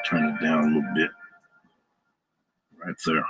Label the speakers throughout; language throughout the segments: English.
Speaker 1: Turn it down a little bit. Right there.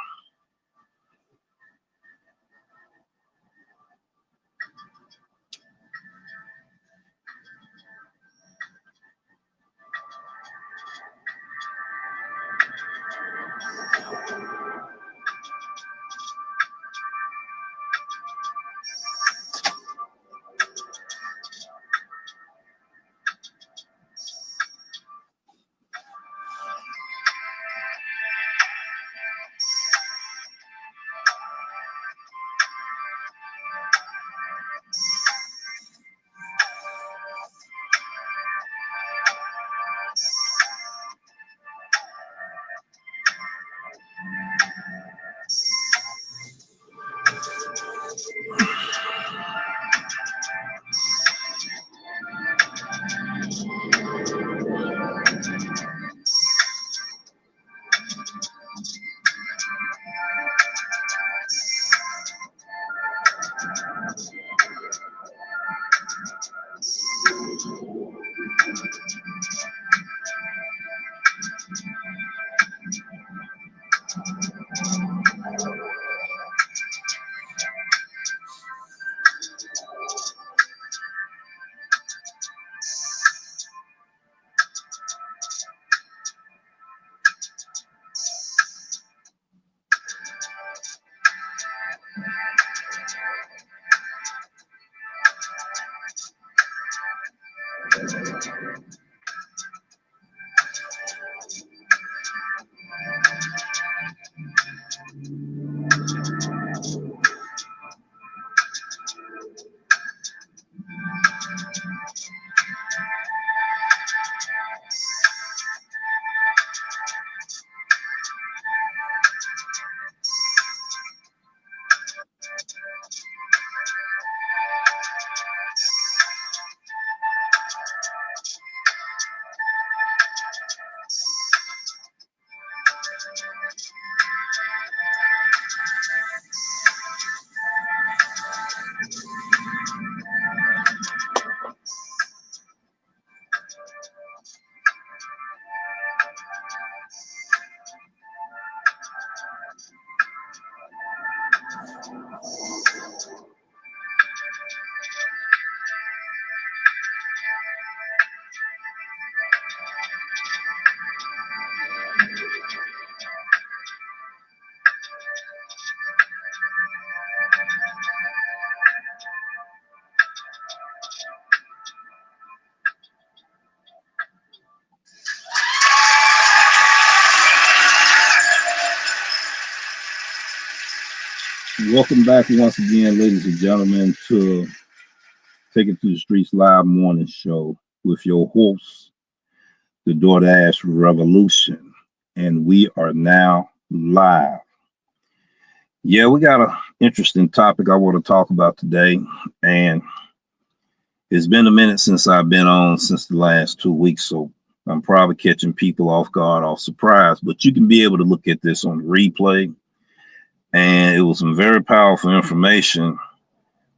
Speaker 1: Welcome back once again, ladies and gentlemen, to Take It to the Streets Live Morning Show with your hosts, the Doordash Revolution. And we are now live. Yeah, we got an interesting topic I want to talk about today. And it's been a minute since I've been on, since the last 2 weeks. So I'm probably catching people off guard, off surprise. But you can be able to look at this on the replay. And it was some very powerful information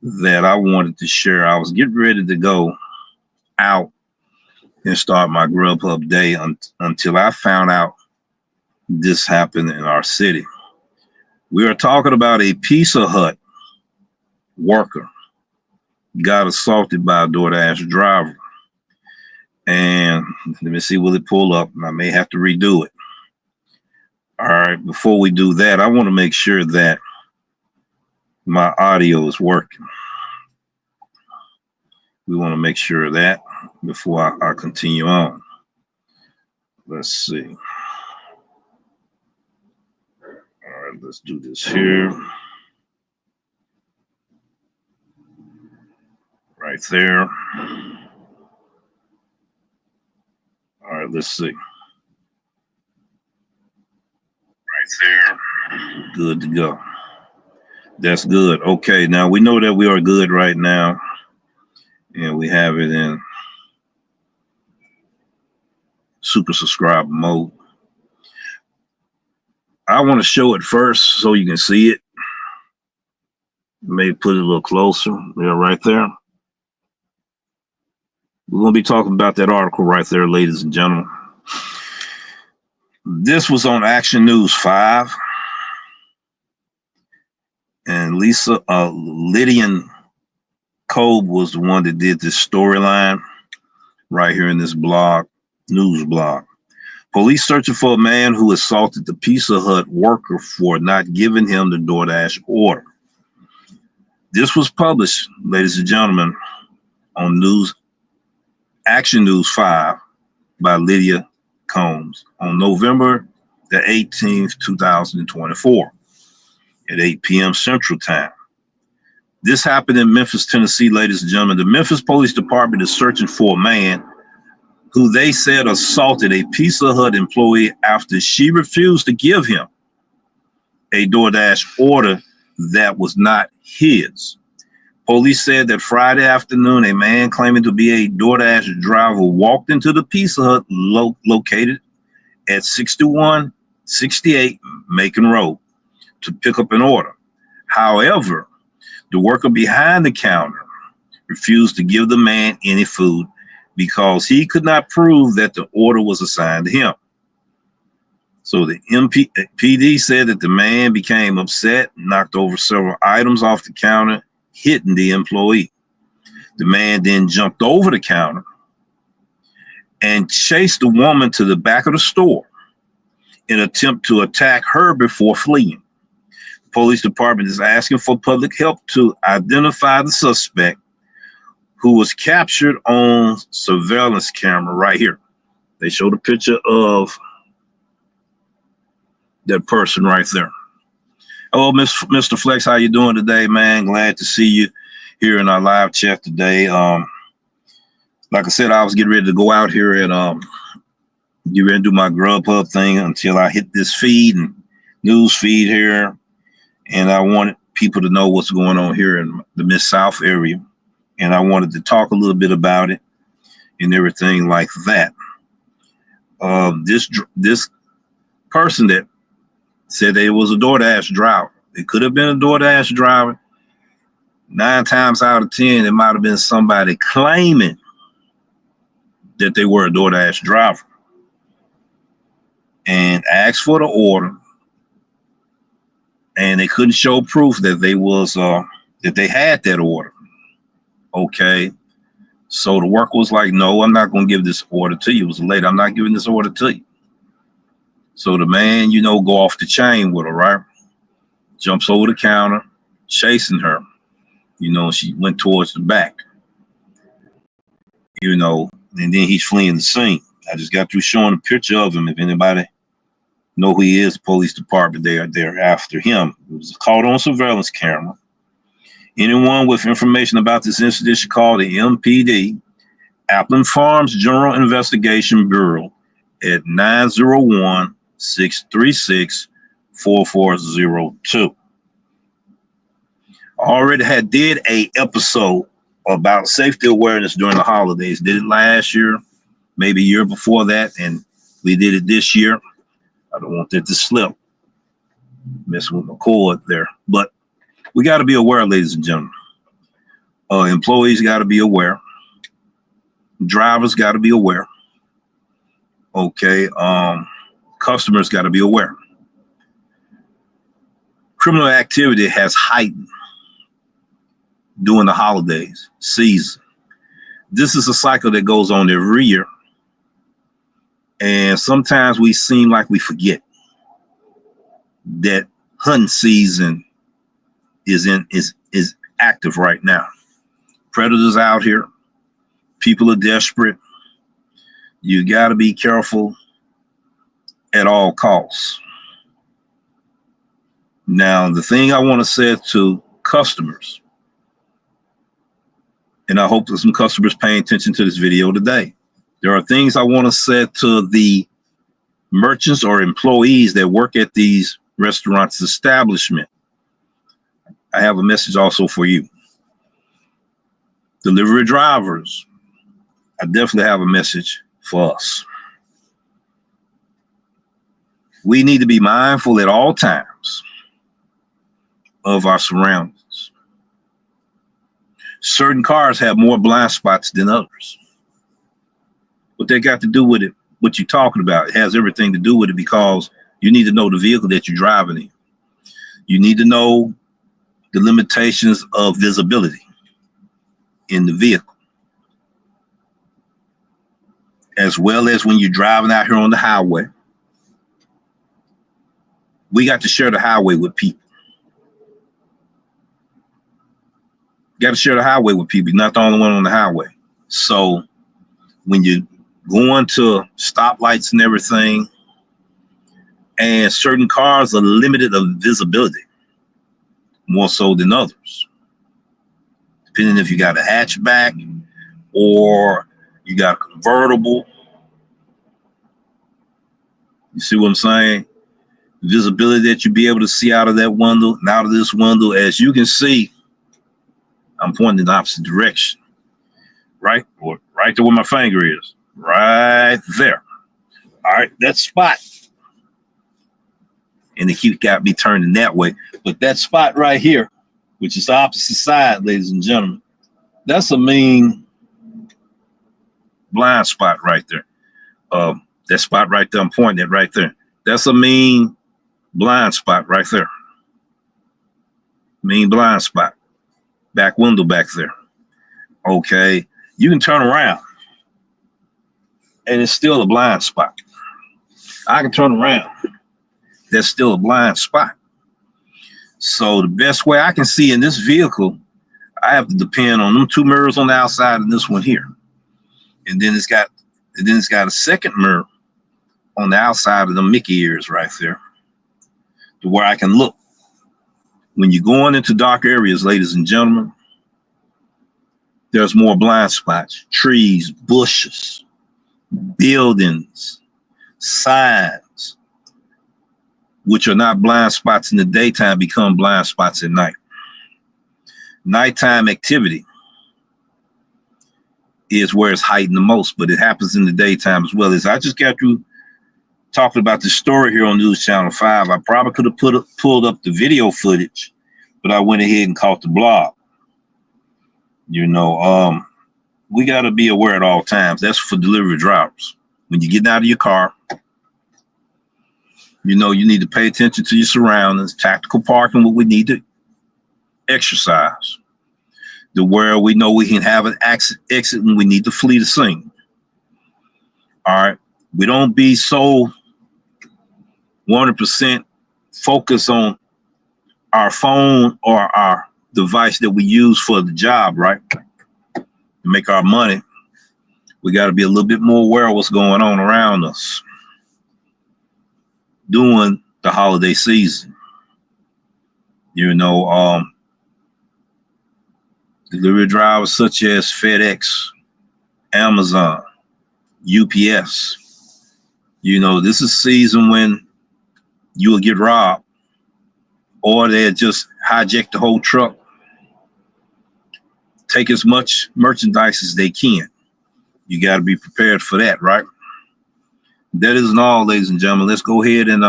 Speaker 1: that I wanted to share. I was getting ready to go out and start my GrubHub day until I found out this happened in our city. We are talking about a Pizza Hut worker got assaulted by a DoorDash driver. And let me see, will it pull up? I may have to redo it. All right, before we do that, I want to make sure that my audio is working. We want to make sure of that before I continue on. Let's see. All right, let's do this here. Right there. All right, let's see. There, good to go. That's good. Okay, now we know that we are good right now, and we have it in super subscribe mode. I want to show it first so you can see it. Maybe put it a little closer. Yeah, right there. We're going to be talking about that article right there, ladies and gentlemen. This was on Action News 5. And Lydian Kolb was the one that did this storyline right here in this news blog. Police searching for a man who assaulted the Pizza Hut worker for not giving him the DoorDash order. This was published, ladies and gentlemen, on Action News 5 by Lydia Combs on November the 18th, 2024 at 8 p.m. Central Time. This happened in Memphis, Tennessee, ladies and gentlemen. The Memphis Police Department is searching for a man who they said assaulted a Pizza Hut employee after she refused to give him a DoorDash order that was not his. Police said that Friday afternoon, a man claiming to be a DoorDash driver walked into the Pizza Hut located at 6168 Macon Road to pick up an order. However, the worker behind the counter refused to give the man any food because he could not prove that the order was assigned to him. So the MPD said that the man became upset, knocked over several items off the counter, hitting the employee. The man then jumped over the counter and chased the woman to the back of the store in an attempt to attack her before fleeing. The police department is asking for public help to identify the suspect, who was captured on surveillance camera right here. They showed a picture of that person right there. Hello, Mr. Flex. How you doing today, man? Glad to see you here in our live chat today. Like I said, I was getting ready to go out here and get ready to do my GrubHub thing until I hit this feed and news feed here. And I wanted people to know what's going on here in the Mid-South area. And I wanted to talk a little bit about it and everything like that. This person that said they was a DoorDash driver. It could have been a DoorDash driver. 9 times out of 10, it might have been somebody claiming that they were a DoorDash driver and asked for the order, and they couldn't show proof that they had that order. Okay, so the worker was like, "No, I'm not going to give this order to you. It was late. I'm not giving this order to you." So the man, go off the chain with her, right? Jumps over the counter, chasing her. She went towards the back. And then he's fleeing the scene. I just got through showing a picture of him. If anybody know who he is, police department, they're after him. It was caught on surveillance camera. Anyone with information about this incident should call the MPD, Appleton Farms General Investigation Bureau, at 901-636-4402. I already did a episode about safety awareness during the holidays. Did it last year, maybe a year before that, and we did it this year. I don't want that to slip. Messing with my cord there. But we got to be aware, ladies and gentlemen. Employees got to be aware. Drivers got to be aware. Okay. Customers got to be aware. Criminal activity has heightened during the holidays season. This is a cycle that goes on every year. And sometimes we seem like we forget that hunting season is active right now. Predators out here. People are desperate. You got to be careful at all costs. Now, the thing I want to say to customers, and I hope that some customers paying attention to this video today. There are things I want to say to the merchants or employees that work at these restaurants establishment. I have a message also for you. Delivery drivers, I definitely have a message for us. We need to be mindful at all times of our surroundings. Certain cars have more blind spots than others. What they got to do with it? what you're talking about. It has everything to do with it because you need to know the vehicle that you're driving in. You need to know the limitations of visibility in the vehicle, as well as when you're driving out here on the highway. We got to share the highway with people. You got to share the highway with people. You're not the only one on the highway. So when you're going to stoplights and everything, and certain cars are limited of visibility more so than others, depending if you got a hatchback or you got a convertible. You see what I'm saying? Visibility that you be able to see out of that window and out of this window. As you can see, I'm pointing in the opposite direction. Right? Or right there where my finger is. Right there. All right, that spot. And the heat got me turning that way. But that spot right here, which is the opposite side, ladies and gentlemen, that's a mean blind spot right there. That spot right there, I'm pointing at right there. That's a mean blind spot right there. Mean blind spot. Back window back there. Okay. You can turn around and it's still a blind spot. I can turn around. That's still a blind spot. So the best way I can see in this vehicle, I have to depend on them two mirrors on the outside and this one here. And then it's got a second mirror on the outside of the Mickey ears right there, to where I can look. When you're going into dark areas, ladies and gentlemen, there's more blind spots, trees, bushes, buildings, signs, which are not blind spots in the daytime, become blind spots at night. Nighttime activity is where it's heightened the most, but it happens in the daytime as well. As I just got through talking about the story here on News Channel 5, I probably could have pulled up the video footage, but I went ahead and caught the blog. You know, we got to be aware at all times. That's for delivery drivers. When you're getting out of your car, you know, you need to pay attention to your surroundings, tactical parking, what we need to exercise. To where we know we can have an exit when we need to flee the scene. All right. We don't be so 100% focused on our phone or our device that we use for the job, right? To make our money. We got to be a little bit more aware of what's going on around us during the holiday season. You know, delivery drivers such as FedEx, Amazon, UPS. You know, this is season when you will get robbed, or they'll just hijack the whole truck, take as much merchandise as they can. You got to be prepared for that, right? That isn't all, ladies and gentlemen. Let's go ahead and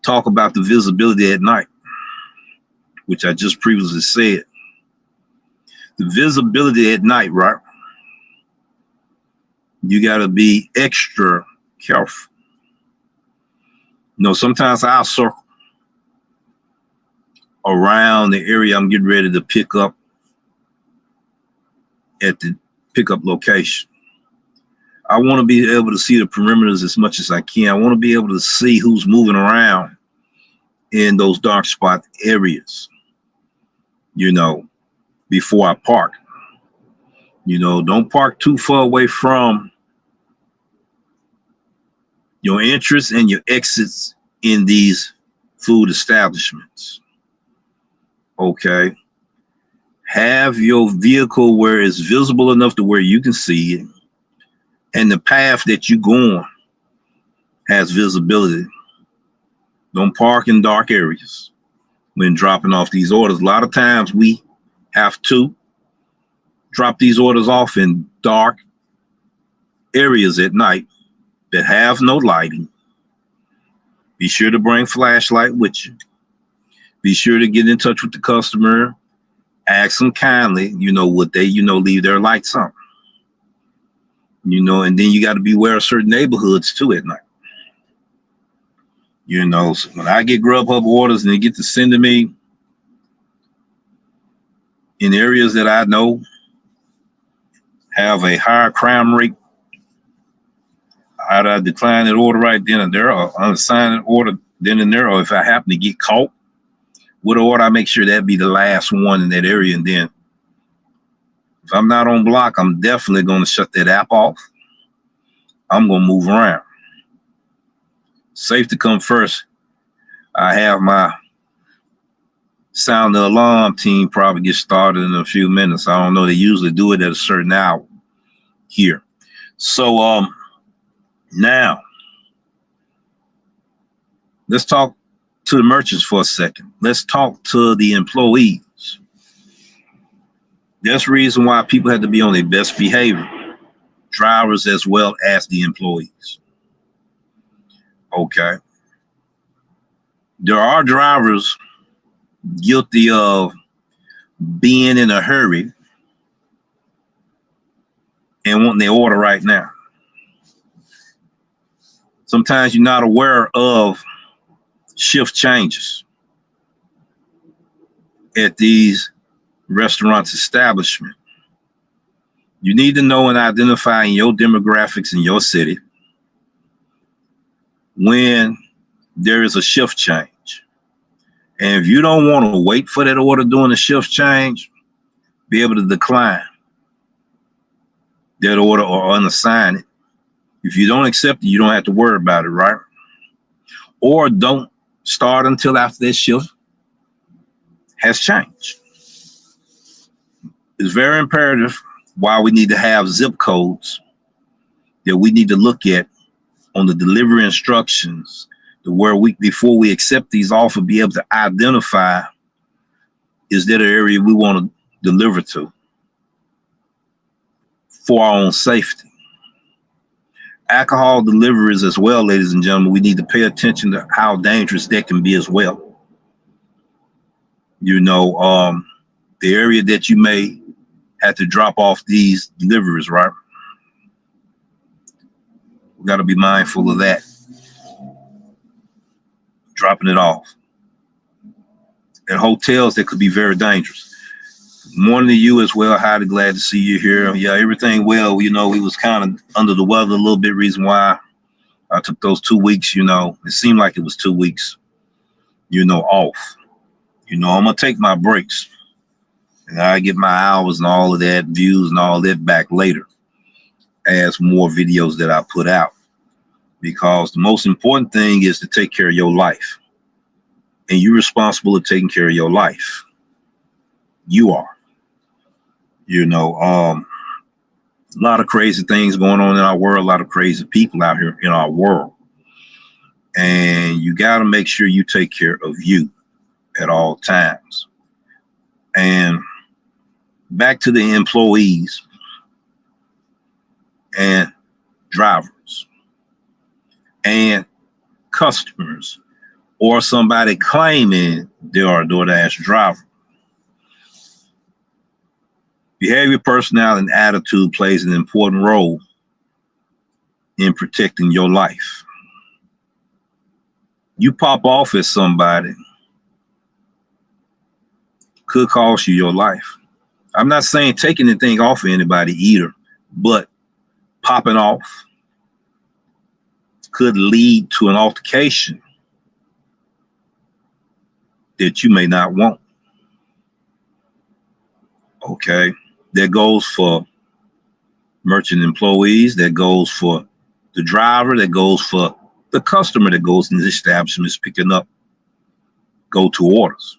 Speaker 1: talk about the visibility at night, which I just previously said. The visibility at night, right? You got to be extra careful. You know, sometimes I'll circle around the area I'm getting ready to pick up at the pickup location. I want to be able to see the perimeters as much as I can. I want to be able to see who's moving around in those dark spot areas, you know, before I park. You know, don't park too far away from your entrance and your exits in these food establishments. Okay. Have your vehicle where it's visible enough to where you can see it, and the path that you're going has visibility. Don't park in dark areas when dropping off these orders. A lot of times we have to drop these orders off in dark areas at night that have no lighting. Be sure to bring flashlight with you. Be sure to get in touch with the customer. Ask them kindly, you know, would they, you know, leave their lights on. You know, and then you got to beware of certain neighborhoods too at night. You know, so when I get GrubHub orders and they get to send to me in areas that I know have a higher crime rate, I'd decline that order right then and there, or unassign an order then and there, or if I happen to get caught with an order, I make sure that be the last one in that area. And then if I'm not on block, I'm definitely going to shut that app off. I'm going to move around. Safety come first. I have my sound the alarm team probably get started in a few minutes. I don't know. They usually do it at a certain hour here. So now let's talk to the merchants for a second. Let's talk to the employees. That's the reason why people have to be on their best behavior, drivers as well as the employees. Okay. There are drivers guilty of being in a hurry and wanting their order right now. Sometimes you're not aware of shift changes at these restaurants establishment. You need to know and identify in your demographics in your city when there is a shift change. And if you don't want to wait for that order during the shift change, be able to decline that order or unassign it. If you don't accept it, you don't have to worry about it, right? Or don't start until after that shift has changed. It's very imperative why we need to have zip codes that we need to look at on the delivery instructions to where we, before we accept these offers, be able to identify, is that an area we want to deliver to for our own safety. Alcohol deliveries as well, ladies and gentlemen, we need to pay attention to how dangerous that can be as well. You know, the area that you may have to drop off these deliveries, right? We got to be mindful of that. Dropping it off. At hotels, that could be very dangerous. Morning to you as well. Highly glad to see you here. Yeah, everything well. You know, we was kind of under the weather a little bit. Reason why I took those 2 weeks, you know, it seemed like it was 2 weeks, you know, off. You know, I'm going to take my breaks. And I get my hours and all of that, views and all that back later as more videos that I put out. Because the most important thing is to take care of your life. And you're responsible for taking care of your life. You are. You know, a lot of crazy things going on in our world, a lot of crazy people out here in our world. And you got to make sure you take care of you at all times. And back to the employees and drivers and customers or somebody claiming they are a DoorDash driver. Behavior, personality, and attitude plays an important role in protecting your life. You pop off at somebody could cost you your life. I'm not saying taking anything off of anybody either, but popping off could lead to an altercation that you may not want. Okay, that goes for merchant employees, that goes for the driver, that goes for the customer that goes in the establishment is picking up go-to orders.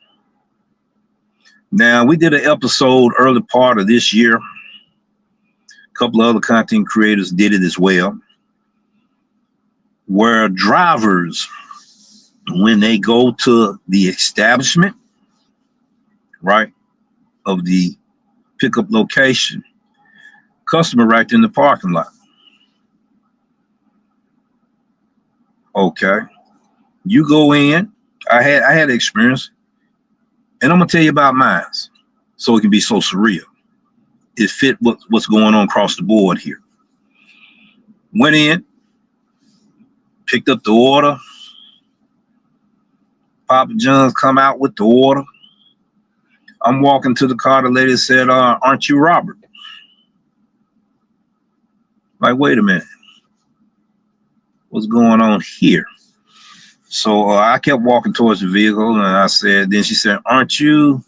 Speaker 1: Now, we did an episode early part of this year. A couple of other content creators did it as well, where drivers, when they go to the establishment, right, of the pickup location, customer right in the parking lot. Okay, you go in. I had experience, and I'm gonna tell you about mine, so it can be so surreal. It fit what's going on across the board here. Went in, picked up the order. Papa John's come out with the order. I'm walking to the car. The lady said, aren't you Robert? Like, wait a minute. What's going on here? So I kept walking towards the vehicle, and I said, then she said, aren't you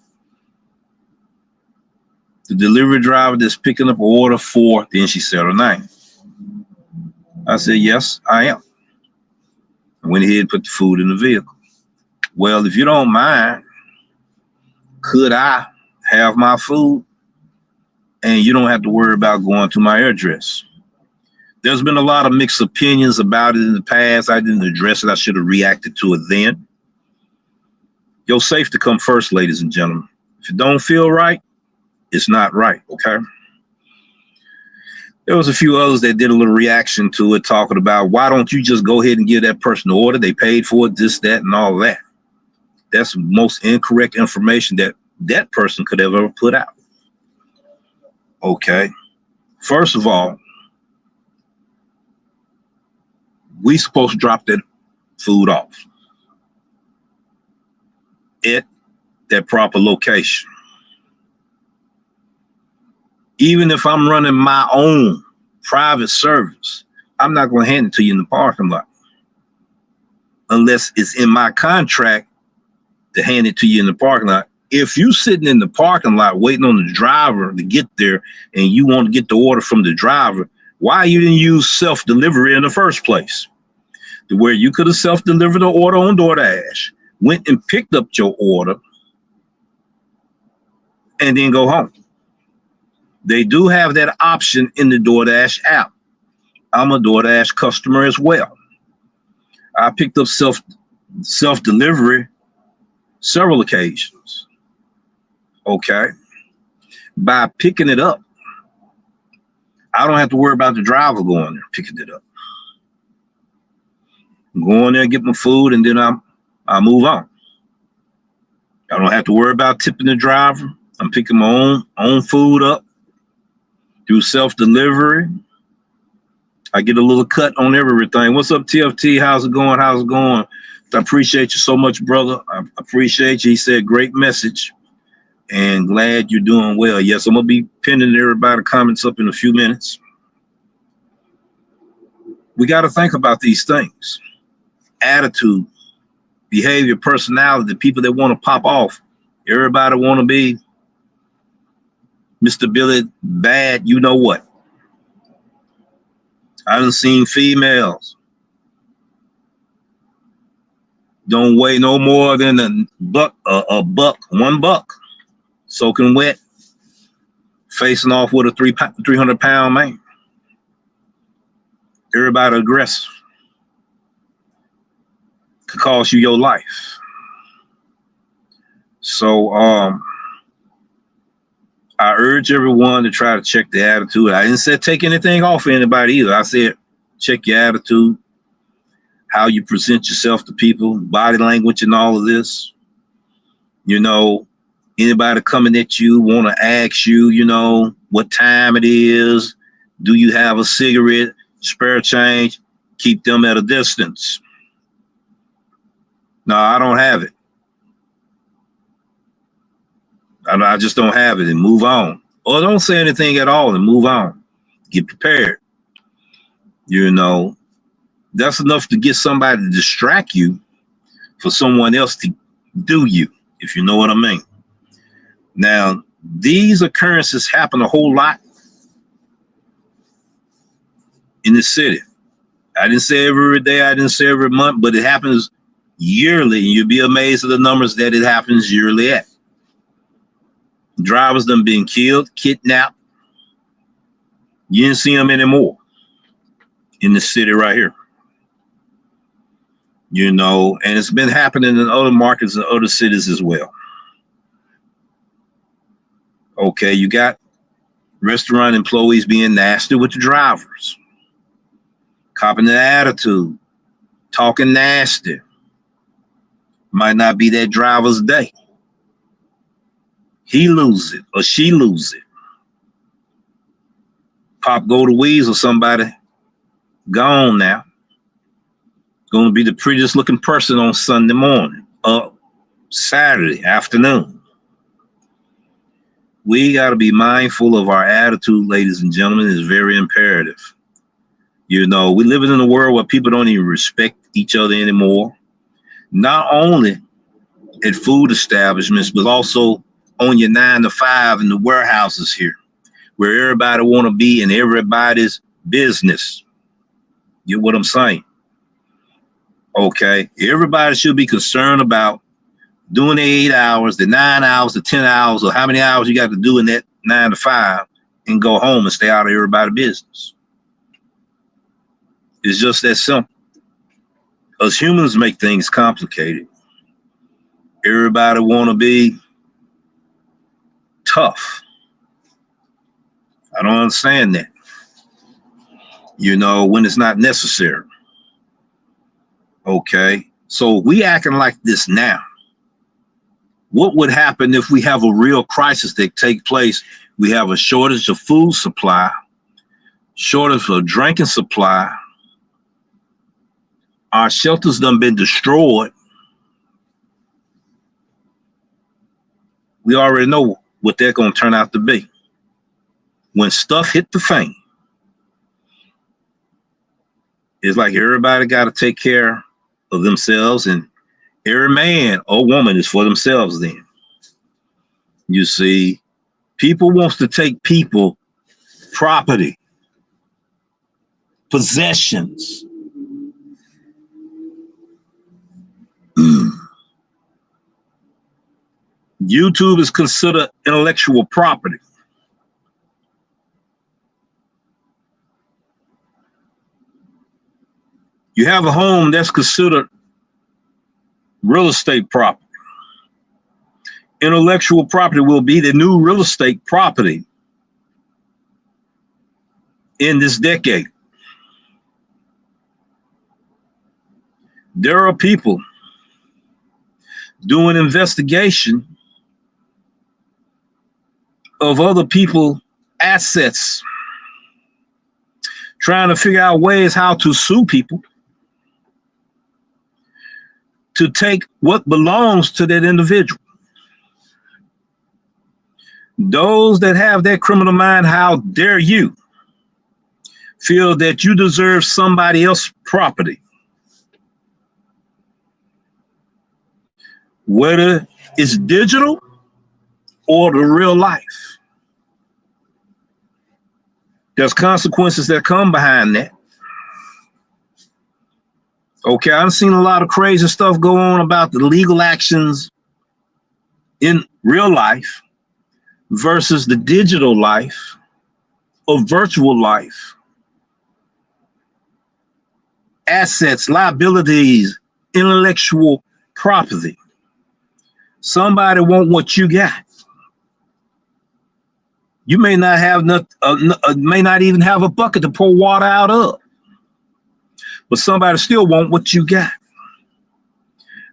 Speaker 1: the delivery driver that's picking up an order for? Then she said her name. I said, yes, I am. I went ahead and put the food in the vehicle. Well, if you don't mind, could I have my food and you don't have to worry about going to my address? There's been a lot of mixed opinions about it in the past. I didn't address it. I should have reacted to it then. Your safety come first, ladies and gentlemen. If it don't feel right, it's not right, okay? There was a few others that did a little reaction to it, talking about, why don't you just go ahead and give that person the order? They paid for it, this, that, and all that. That's the most incorrect information that that person could have ever put out. Okay. First of all, we supposed to drop that food off at that proper location. Even if I'm running my own private service, I'm not going to hand it to you in the parking lot unless it's in my contract to hand it to you in the parking lot. If you sitting in the parking lot waiting on the driver to get there and you want to get the order from the driver, why you didn't use self-delivery in the first place? To where you could have self-delivered the order on DoorDash, went and picked up your order, and then go home. They do have that option in the DoorDash app. I'm a DoorDash customer as well. I picked up self-delivery several occasions. Okay. By picking it up, I don't have to worry about the driver going there picking it up. Go in there, get my food, and then I move on. I don't have to worry about tipping the driver. I'm picking my own food up through self-delivery. I get a little cut on everything. What's up, TFT? How's it going? How's it going? I appreciate you so much, brother. I appreciate you. He said, great message, and glad you're doing well. Yes, I'm going to be pinning everybody's comments up in a few minutes. We got to think about these things. Attitude, behavior, personality, people that want to pop off. Everybody want to be Mr. Billy Bad, you know what? I done seen females don't weigh no more than $1, soaking wet, facing off with a 300-pound man. Everybody aggressive. Could cost you your life. So I urge everyone to try to check the attitude. I didn't say take anything off of anybody either. I said check your attitude, how you present yourself to people, body language and all of this. You know, anybody coming at you, want to ask you, you know, what time it is. Do you have a cigarette, spare change? Keep them at a distance. No, I don't have it. I just don't have it, and move on. Or don't say anything at all and move on. Get prepared. You know, that's enough to get somebody to distract you for someone else to do you, if you know what I mean. Now, these occurrences happen a whole lot in the city. I didn't say every day, I didn't say every month, but it happens yearly, and you'll be amazed at the numbers that it happens yearly at. Drivers done being killed, kidnapped. You didn't see them anymore in the city right here. You know, and it's been happening in other markets and other cities as well. Okay, you got restaurant employees being nasty with the drivers, copping the attitude, talking nasty. Might not be that driver's day. He lose it or she lose it. Pop go to Weeze or somebody gone now. Going to be the prettiest looking person on Sunday morning, Saturday afternoon. We got to be mindful of our attitude, ladies and gentlemen. It's very imperative. You know, we live in a world where people don't even respect each other anymore. Not only at food establishments, but also on your 9 to 5 in the warehouses here, where everybody want to be in everybody's business. You know what I'm saying? Okay. Everybody should be concerned about doing the 8 hours, the 9 hours, the 10 hours, or how many hours you got to do in that 9 to 5 and go home and stay out of everybody's business. It's just that simple. Us humans make things complicated. Everybody want to be tough. I don't understand that. You know, when it's not necessary. Okay. So we acting like this now. What would happen if we have a real crisis that take place? We have a shortage of food supply, shortage of drinking supply. Our shelters done been destroyed. We already know what they're going to turn out to be. When stuff hit the fan, it's like everybody got to take care of themselves, and every man or woman is for themselves then. You see, people wants to take people, property, possessions. YouTube is considered intellectual property. You have a home that's considered real estate property. Intellectual property will be the new real estate property in this decade. There are people doing investigation of other people's assets, trying to figure out ways how to sue people to take what belongs to that individual. Those that have that criminal mind, how dare you feel that you deserve somebody else's property, whether it's digital or the real life. There's consequences that come behind that. Okay, I've seen a lot of crazy stuff go on about the legal actions in real life versus the digital life or virtual life. Assets, liabilities, intellectual property. Somebody want what you got. You may not have may not even have a bucket to pour water out of, but somebody still want what you got.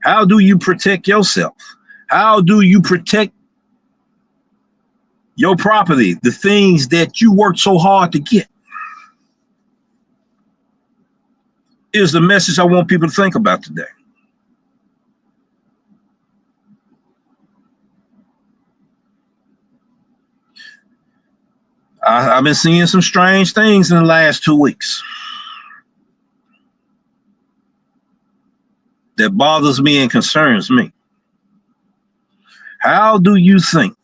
Speaker 1: How do you protect yourself? How do you protect your property, the things that you worked so hard to get? Is the message I want people to think about today. I've been seeing some strange things in the last 2 weeks that bothers me and concerns me. How do you think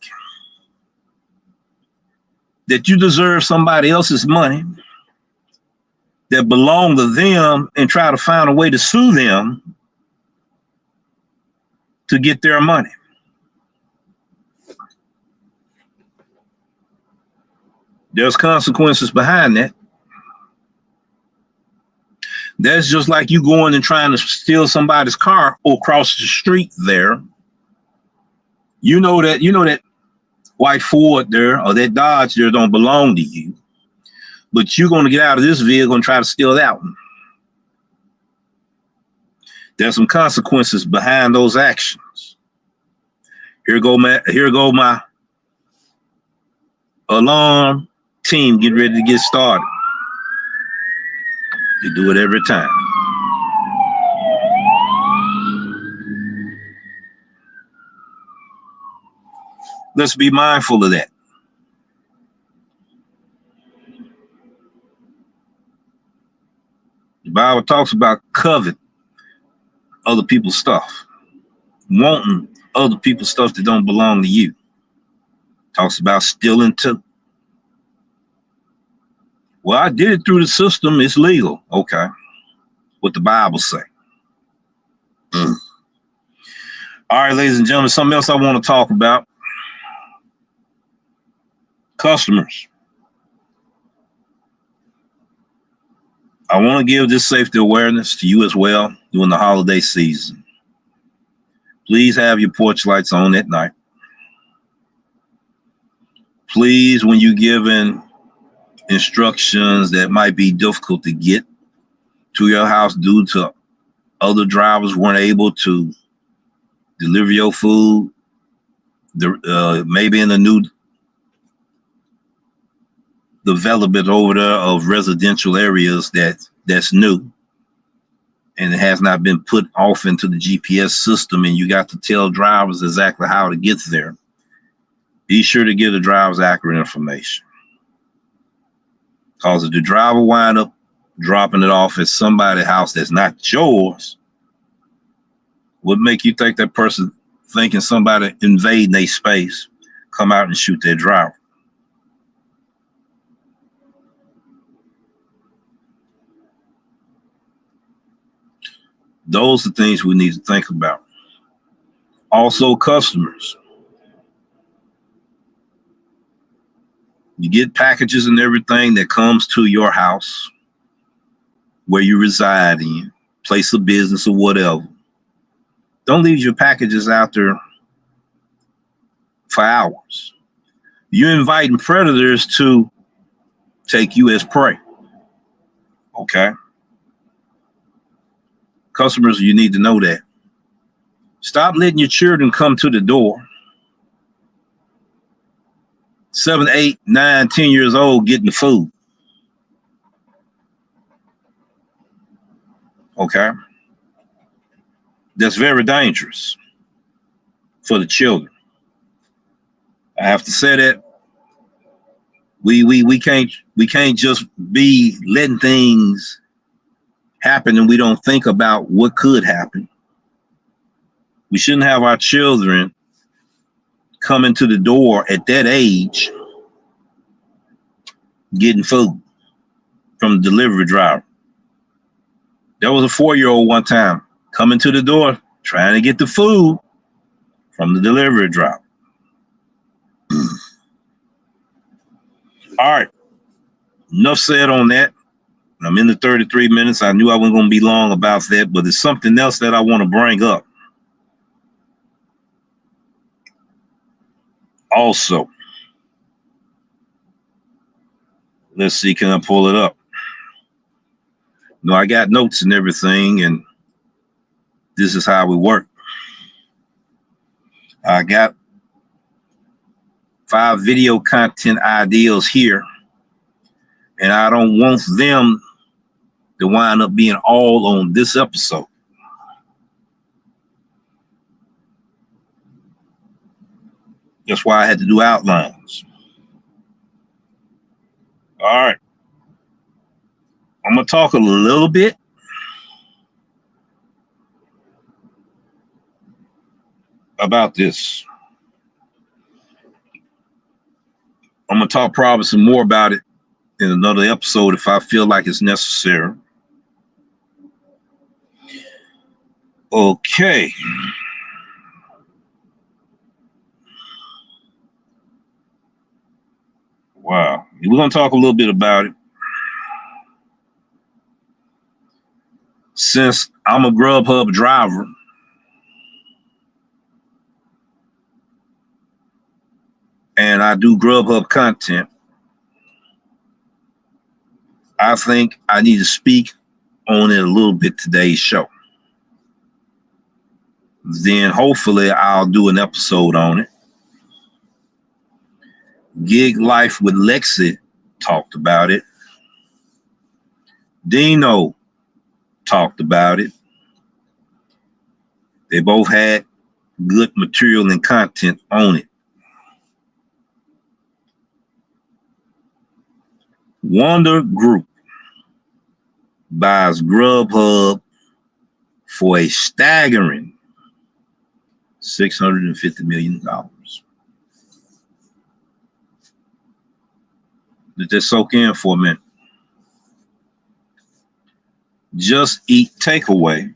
Speaker 1: that you deserve somebody else's money that belong to them and try to find a way to sue them to get their money? There's consequences behind that. That's just like you going and trying to steal somebody's car or across the street there. You know that white Ford there or that Dodge there don't belong to you, but you're going to get out of this vehicle and try to steal that one. There's some consequences behind those actions. Here go my alarm team getting ready to get started. They do it every time. Let's be mindful of that. The Bible talks about covet other people's stuff, wanting other people's stuff that don't belong to you. Talks about stealing too. Well, I did it through the system. It's legal. Okay. What the Bible say. All right, ladies and gentlemen, something else I want to talk about. Customers. I want to give this safety awareness to you as well during the holiday season. Please have your porch lights on at night. Please, when you're giving instructions that might be difficult to get to your house due to other drivers weren't able to deliver your food, maybe in the new development over there of residential areas that's new and it has not been put off into the GPS system, and you got to tell drivers exactly how to get there. Be sure to give the drivers accurate information. Because if the driver wind up dropping it off at somebody's house that's not yours, what make you think that person thinking somebody invading their space, come out and shoot their driver? Those are things we need to think about. Also, customers. You get packages and everything that comes to your house, where you reside in, place of business or whatever. Don't leave your packages out there for hours. You're inviting predators to take you as prey. Okay? Customers, you need to know that. Stop letting your children come to the door 7, 8, 9, 10 years old getting the food. Okay? That's very dangerous for the children. I have to say that we can't just be letting things happen and we don't think about what could happen. We shouldn't have our children coming to the door at that age getting food from the delivery driver. There was a 4-year-old one time coming to the door trying to get the food from the delivery driver. All right, enough said on that. I'm in the 33 minutes. I knew I wasn't going to be long about that, but there's something else that I want to bring up. Also, let's see, can I pull it up? No, I got notes and everything, and this is how we work. I got 5 video content ideas here, and I don't want them to wind up being all on this episode. That's why I had to do outlines. All right. I'm going to talk a little bit about this. I'm going to talk probably some more about it in another episode if I feel like it's necessary. Okay. Wow. We're going to talk a little bit about it. Since I'm a GrubHub driver, and I do GrubHub content, I think I need to speak on it a little bit today's show. Then hopefully I'll do an episode on it. Gig Life with Lexi talked about it. Dino talked about it. They both had good material and content on it. Wonder Group buys GrubHub for a staggering $650 million. Let that soak in for a minute. Just Eat Takeaway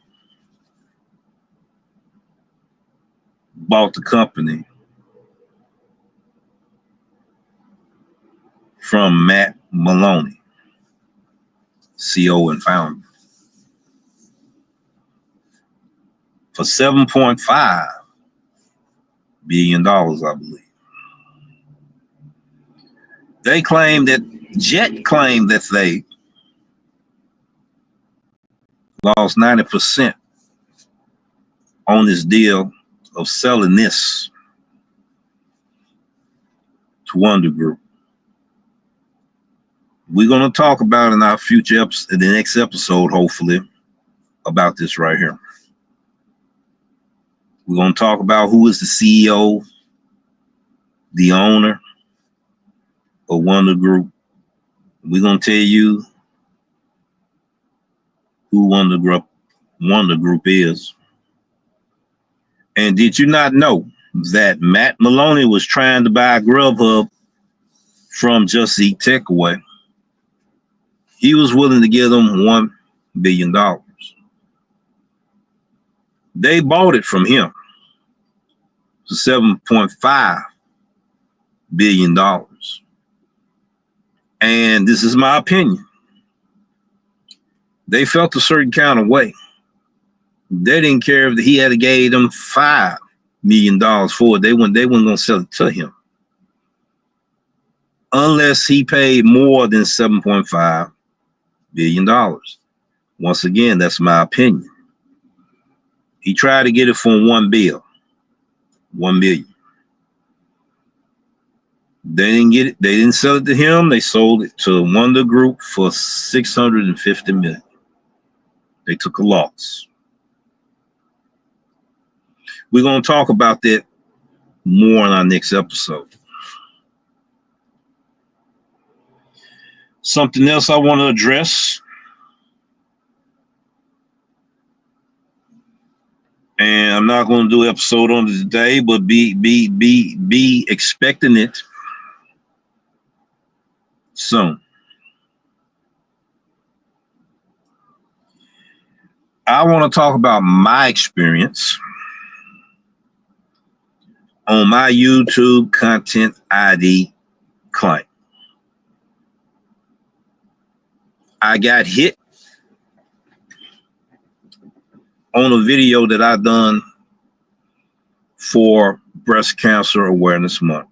Speaker 1: bought the company from Matt Maloney, CEO and founder, for $7.5 billion, I believe. They claim that Jet claimed that they lost 90% on this deal of selling this to Wonder Group. We're going to talk about in our future episode, the next episode, hopefully, about this right here. We're going to talk about who is the CEO, the owner of Wonder Group. We're going to tell you who Wonder Group is. And did you not know that Matt Maloney was trying to buy GrubHub from Just Eat Takeaway? He was willing to give them $1 billion. They bought it from him for $7.5 billion. And this is my opinion. They felt a certain kind of way. They didn't care if he had gave them $5 million for it. They weren't going to sell it to him unless he paid more than $7.5 billion. Once again, that's my opinion. He tried to get it for $1 million. They didn't get it. They didn't sell it to him. They sold it to Wonder Group for $650 million. They took a loss. We're going to talk about that more in our next episode. Something else I want to address, and I'm not going to do an episode on it today, but be expecting it soon. I want to talk about my experience on my YouTube content ID claim. I got hit on a video that I done for Breast Cancer Awareness Month.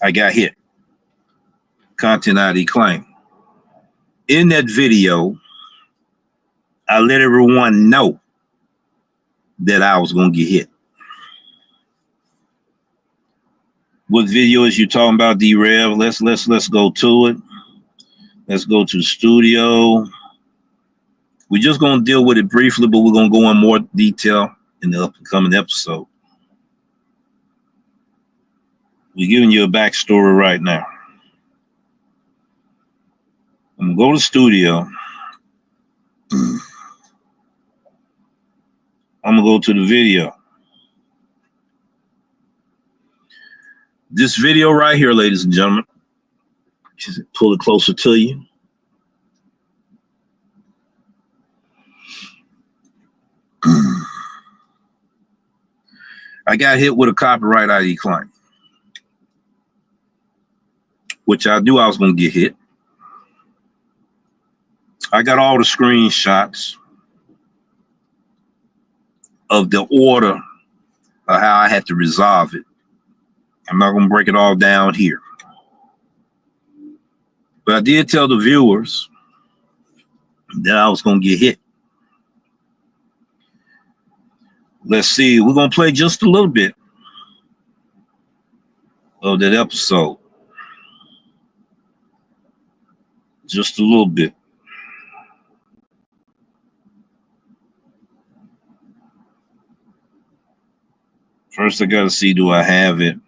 Speaker 1: I got hit. Content ID claim. In that video, I let everyone know that I was going to get hit. What video is you talking about, D-Rev? Let's go to it. Let's go to the studio. We're just going to deal with it briefly, but we're going to go in more detail in the upcoming episode. We're giving you a backstory right now. I'm going to go to the studio. I'm going to go to the video. This video right here, ladies and gentlemen, just pull it closer to you. I got hit with a copyright ID claim, which I knew I was going to get hit. I got all the screenshots of the order of how I had to resolve it. I'm not going to break it all down here. But I did tell the viewers that I was going to get hit. Let's see. We're going to play just a little bit of that episode. Just a little bit. First, I got to see, do I have it?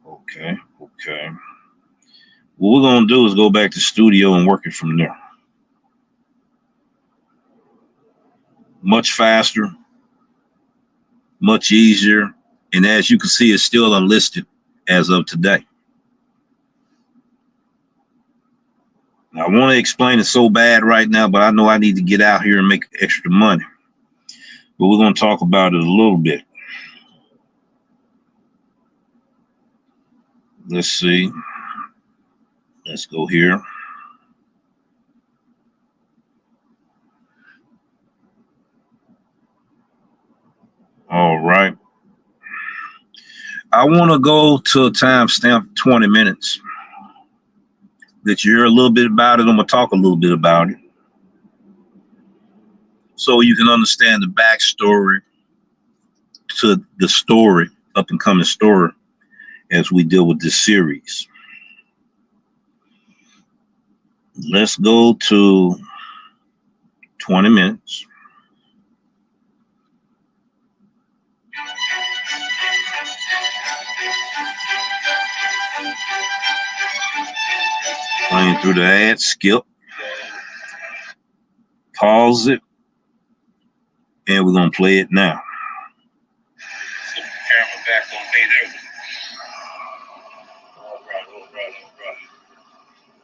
Speaker 1: Okay. What we're going to do is go back to studio and work it from there. Much faster, much easier. And as you can see, it's still unlisted as of today. I want to explain it so bad right now, but I know I need to get out here and make extra money. But we're going to talk about it a little bit. Let's see. Let's go here. All right. I want to go to a timestamp 20 minutes. That you hear a little bit about it. I'm going to talk a little bit about it. So you can understand the backstory to the story, up and coming story, as we deal with this series. Let's go to 20 minutes. Playing through the ad, skip, pause it, and we're going to play it now. Put the camera back on me there.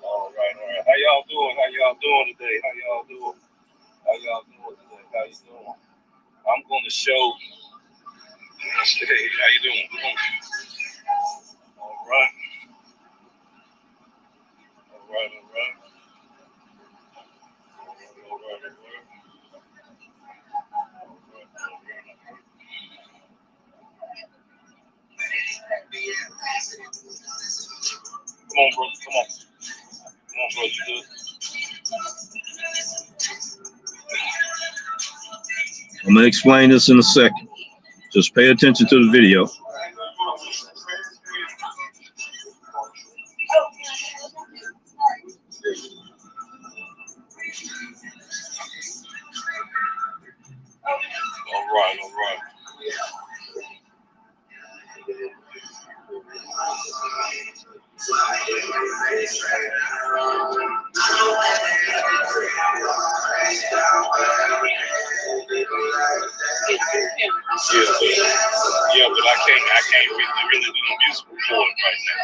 Speaker 1: All right. How y'all doing today? How y'all doing today? How you doing? I'm going to show. Hey, how you doing? All right. Come on, bro. Come on, bro. You good? I'm going to explain this in a second. Just pay attention to the video. All right. Yeah, but I can't really do no music for it right now.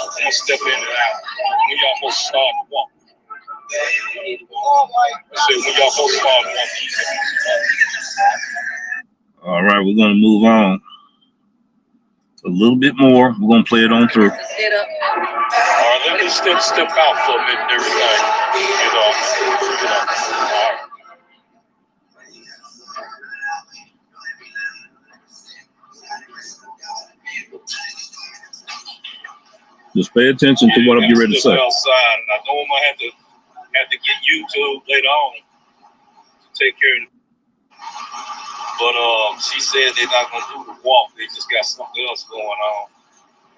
Speaker 1: I'm gonna step in and out. When y'all supposed to start to walk? I said, when y'all supposed to start to walk? All right, we're gonna move on a little bit more. We're gonna play it on through. All right, let me step out for a minute and everything. Get off. All right. Just pay attention to what I'm getting ready to say. Outside. I know I'm gonna have to get YouTube later on to take care of it. But she said they're not gonna do the walk. They just got something else going on.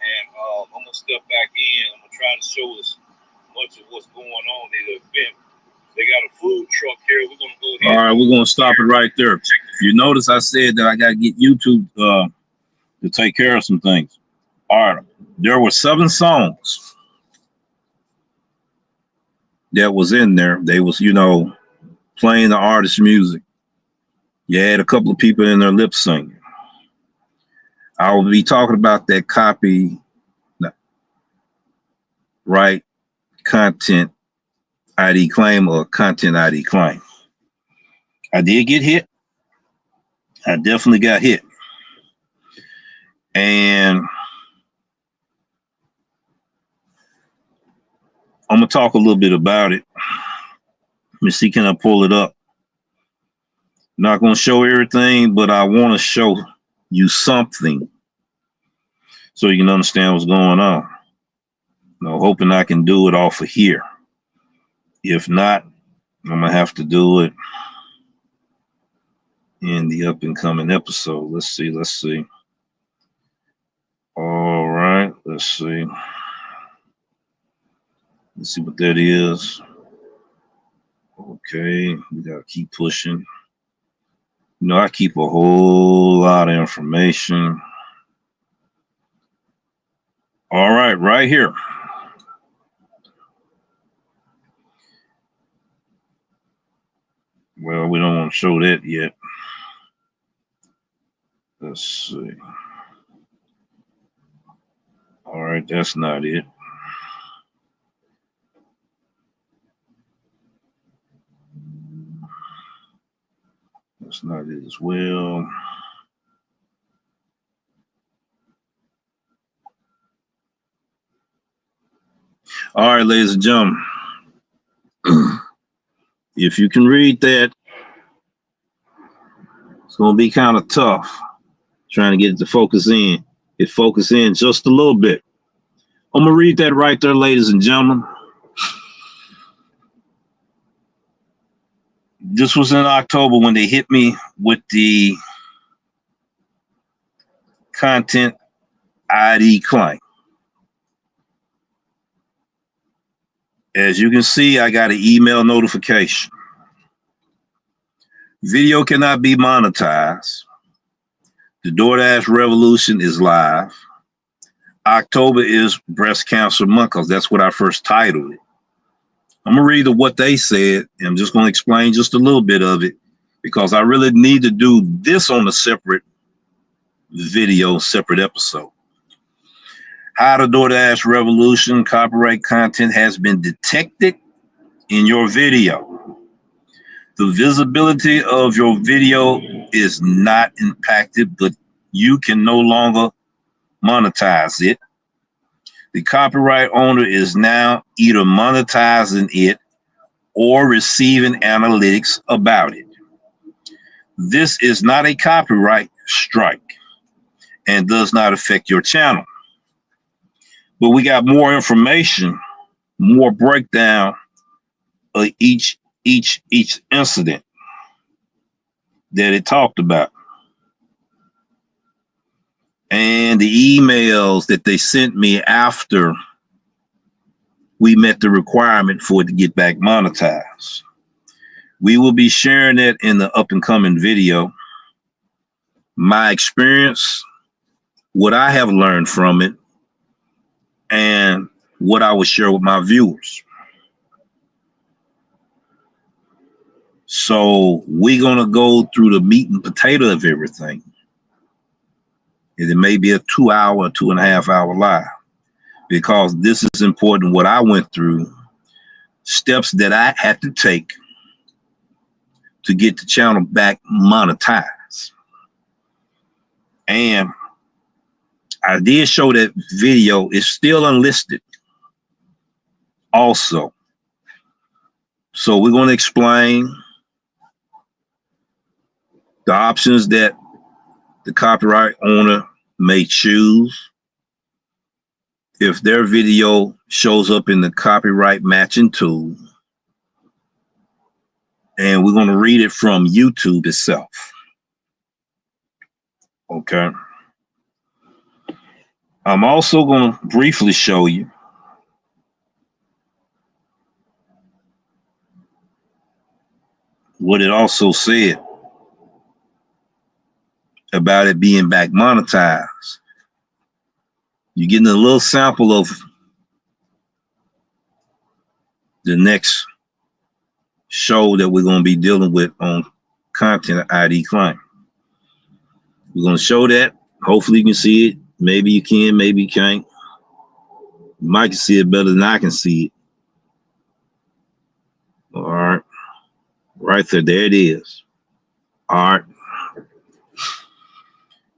Speaker 1: And I'm gonna step back in. I'm gonna try to show us much of what's going on in the event. They got a food truck here. We're gonna go ahead. All right, we're gonna stop it right there. You notice I said that I gotta get YouTube to take care of some things. All right, there were 7 songs that was in there. They was, playing the artist's music. You had a couple of people in there lip singing. I will be talking about that copy, right? Content ID claim or content ID claim. I did get hit. I definitely got hit. And I'm going to talk a little bit about it. Let me see, can I pull it up? Not going to show everything, but I want to show you something so you can understand what's going on. I'm hoping I can do it off of here. If not, I'm going to have to do it in the up and coming episode. Let's see. Let's see. Let's see what that is. Okay, we gotta keep pushing. You know, I keep a whole lot of information. All right, right here. Well, we don't want to show that yet. Let's see. All right, that's not it. That's not it as well. All right, ladies and gentlemen. If you can read that, it's going to be kind of tough trying to get it to focus in. It focus in just a little bit. I'm going to read that right there, ladies and gentlemen. This was in October when they hit me with the content ID claim. As you can see, I got an email notification. Video cannot be monetized. The DoorDash revolution is live. October is breast cancer month because that's what I first titled it. I'm going to read what they said, and I'm just going to explain just a little bit of it because I really need to do this on a separate video, separate episode. How the DoorDash revolution copyright content has been detected in your video. The visibility of your video is not impacted, but you can no longer monetize it. The copyright owner is now either monetizing it or receiving analytics about it. This is not a copyright strike and does not affect your channel. But we got more information, more breakdown of each incident that it talked about. And the emails that they sent me after we met the requirement for it to get back monetized. We will be sharing that in the up and coming video. My experience, what I have learned from it, and what I will share with my viewers. So we're going to go through the meat and potato of everything. And it may be a 2-hour, 2.5-hour live because this is important. What I went through, steps that I had to take to get the channel back monetized. And I did show that video. It's still unlisted also. So we're going to explain the options that the copyright owner may choose if their video shows up in the copyright matching tool. And we're going to read it from YouTube itself. Okay. I'm also going to briefly show you what it also said about it being back monetized. You're getting a little sample of the next show that we're going to be dealing with on content ID claim. We're going to show that. Hopefully you can see it. Maybe you can, maybe you can't. You might can see it better than I can see it. All right. Right there. There it is. All right.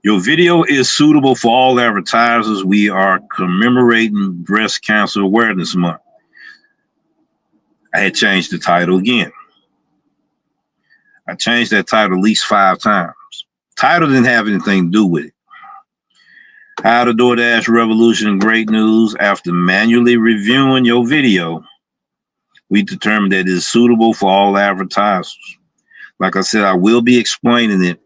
Speaker 1: Your video is suitable for all advertisers. We are commemorating Breast Cancer Awareness Month. I had changed the title again. I changed that title at least 5 times. Title didn't have anything to do with it. How the DoorDash revolution, great news. After manually reviewing your video, we determined that it is suitable for all advertisers. Like I said, I will be explaining it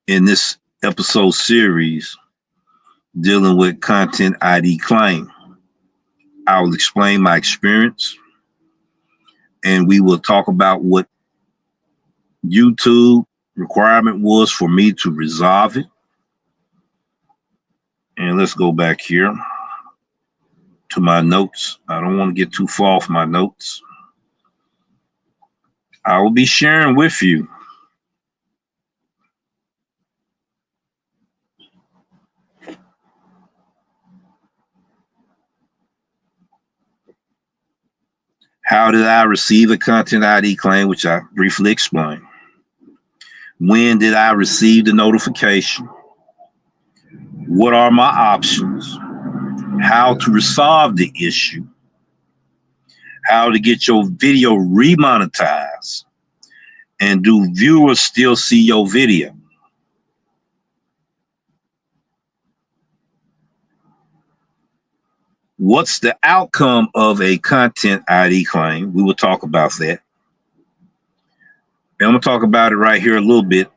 Speaker 1: in this episode series dealing with content ID claim. I will explain my experience, and we will talk about what YouTube requirement was for me to resolve it. And let's go back here to my notes. I don't want to get too far off my notes. I will be sharing with you how did I receive a content ID claim, which I briefly explained. When did I receive the notification? What are my options? How to resolve the issue? How to get your video remonetized? And do viewers still see your video? What's the outcome of a content ID claim? We will talk about that. And I'm going to talk about it right here a little bit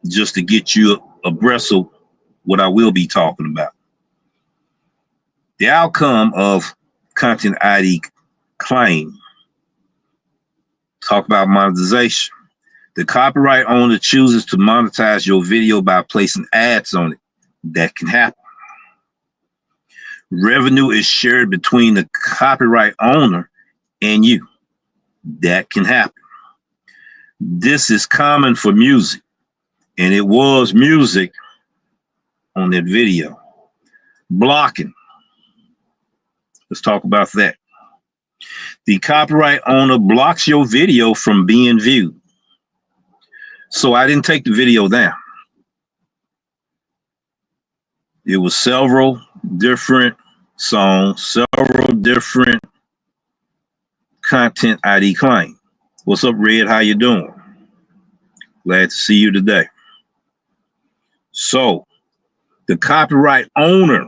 Speaker 1: just to get you abreast of what I will be talking about. The outcome of content ID claim. Talk about monetization. The copyright owner chooses to monetize your video by placing ads on it. That can happen. Revenue is shared between the copyright owner and you. That can happen. This is common for music, and it was music on that video. Blocking. Let's talk about that. The copyright owner blocks your video from being viewed. So I didn't take the video down. It was several different songs, several different content ID claims. What's up, Red? How you doing? Glad to see you today. So the copyright owner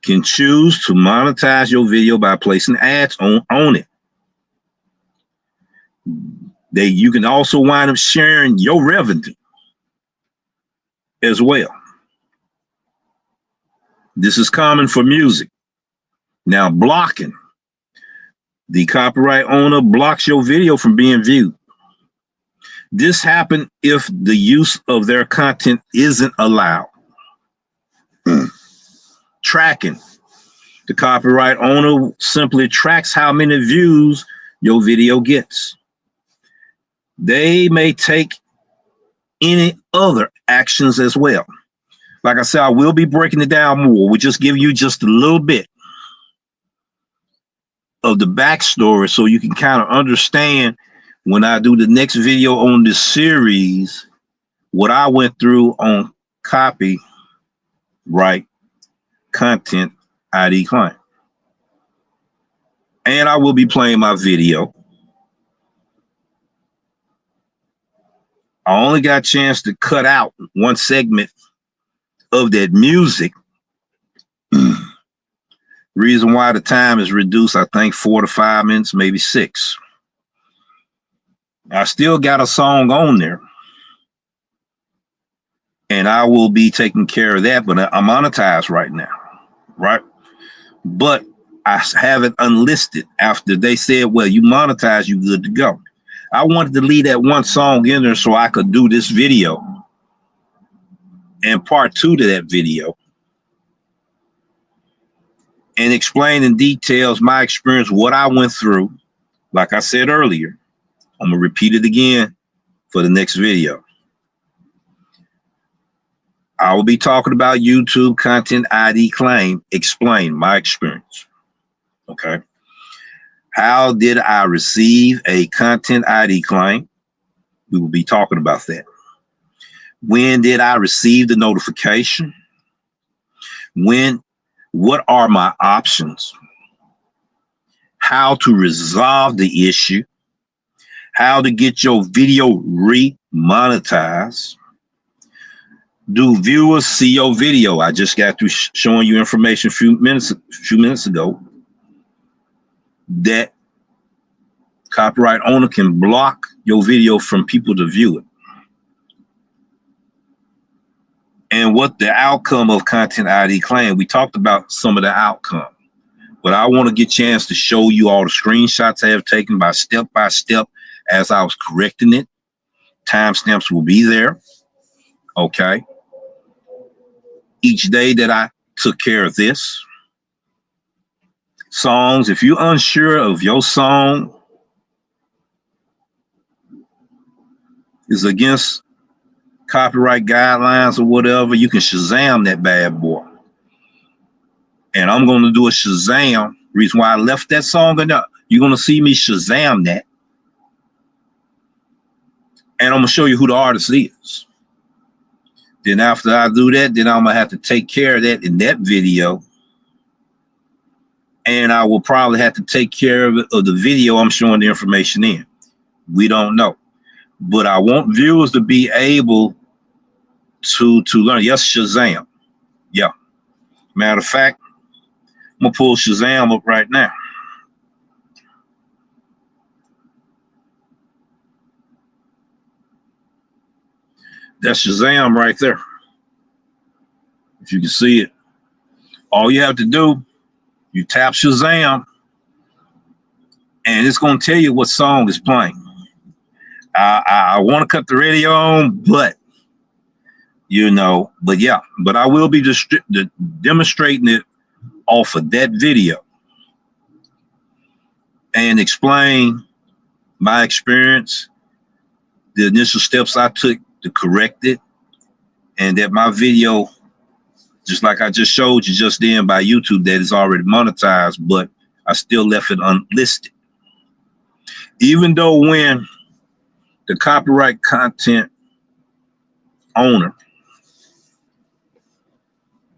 Speaker 1: can choose to monetize your video by placing ads on it. You can also wind up sharing your revenue as well. This is common for music. Now, blocking. The copyright owner blocks your video from being viewed. This happens if the use of their content isn't allowed. Tracking. The copyright owner simply tracks how many views your video gets. They may take any other actions as well. Like I said, I will be breaking it down more. We just give you just a little bit of the backstory so you can kind of understand when I do the next video on this series, what I went through on copyright content ID claim. And I will be playing my video. I only got a chance to cut out one segment of that music. Reason why the time is reduced, I think 4 to 5 minutes, maybe 6. I still got a song on there, and I will be taking care of that, but I'm monetized right now, right? But I have it unlisted after they said, well, you monetize, you good to go. I wanted to leave that one song in there so I could do this video and part 2 to that video and explain in details my experience, what I went through. Like I said earlier, I'm gonna repeat it again for the next video. I will be talking about YouTube content ID claim, explain my experience. Okay. How did I receive a content ID claim? We will be talking about that. When did I receive the notification? What are my options? How to resolve the issue? How to get your video re-monetized? Do viewers see your video? I just got through showing you information a few minutes ago that copyright owner can block your video from people to view it. and what the outcome of content ID claim. We talked about some of the outcome, but I want to get a chance to show you all the screenshots I have taken by step as I was correcting it. Timestamps will be there. Okay. Each day that I took care of this. Songs, if you're unsure of your song is against copyright guidelines or whatever, you can Shazam that bad boy. And I'm going to do a Shazam. Reason why I left that song in there, you're going to see me Shazam that. And I'm going to show you who the artist is. Then after I do that, then I'm going to have to take care of that in that video. And I will probably have to take care of the video I'm showing the information in. We don't know. But I want viewers to be able to learn. Yes, Shazam. Yeah. Matter of fact, I'm going to pull Shazam up right now. That's Shazam right there. If you can see it. All you have to do, you tap Shazam, and it's going to tell you what song is playing. I want to cut the radio on, but, but I will be demonstrating it off of that video and explain my experience, the initial steps I took to correct it, and that my video, just like I just showed you just then by YouTube, that is already monetized, but I still left it unlisted. Even though when the copyright content owner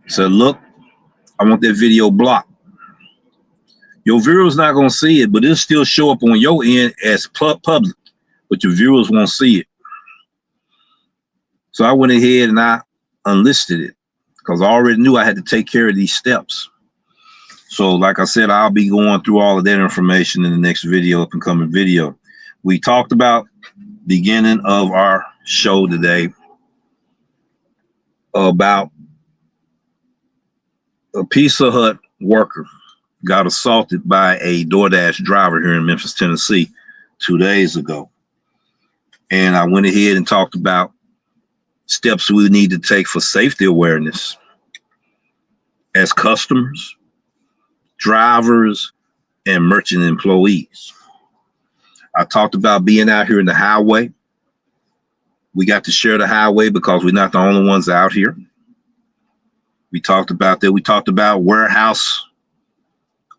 Speaker 1: said, look, I want that video blocked. Your viewers not going to see it, but it'll still show up on your end as public, but your viewers won't see it. So I went ahead and I unlisted it because I already knew I had to take care of these steps. So like I said, I'll be going through all of that information in the next video, up and coming video. We talked about beginning of our show today about a Pizza Hut worker got assaulted by a DoorDash driver here in Memphis, Tennessee 2 days ago. And I went ahead and talked about steps we need to take for safety awareness as customers, drivers, and merchant employees. I talked about being out here in the highway. We got to share the highway because we're not the only ones out here. We talked about that. We talked about warehouse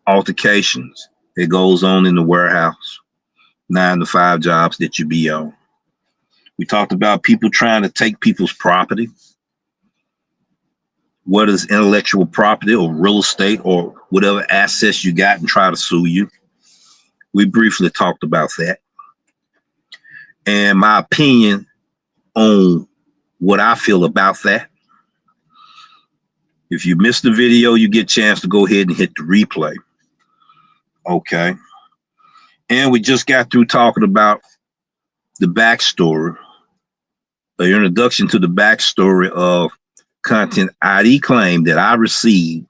Speaker 1: altercations that goes on in the warehouse, 9 to 5 jobs that you be on. We talked about people trying to take people's property. What is intellectual property or real estate or whatever assets you got and try to sue you. We briefly talked about that. And my opinion on what I feel about that. If you missed the video, you get a chance to go ahead and hit the replay. Okay. And we just got through talking about the backstory, the introduction to the backstory of content ID claim that I received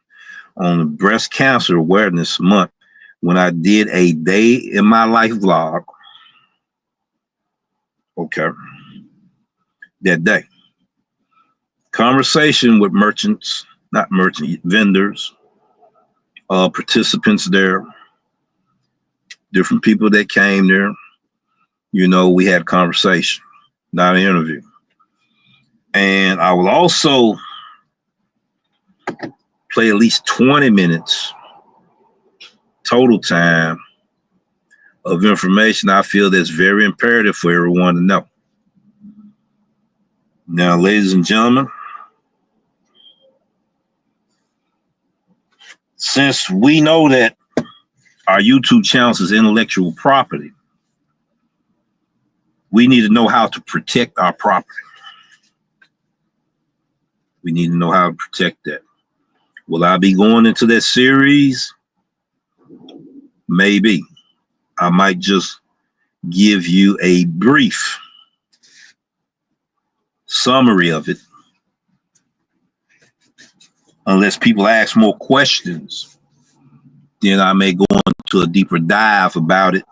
Speaker 1: on the Breast Cancer Awareness Month when I did a day in my life vlog. Okay. That day. Conversation with vendors, participants there, different people that came there. We had a conversation, not an interview. And I will also play at least 20 minutes total time of information I feel that's very imperative for everyone to know. Now, ladies and gentlemen, since we know that our YouTube channels is intellectual property, we need to know how to protect our property. We need to know how to protect that. Will I be going into that series? Maybe. I might just give you a brief summary of it unless people ask more questions, then I may go into a deeper dive about it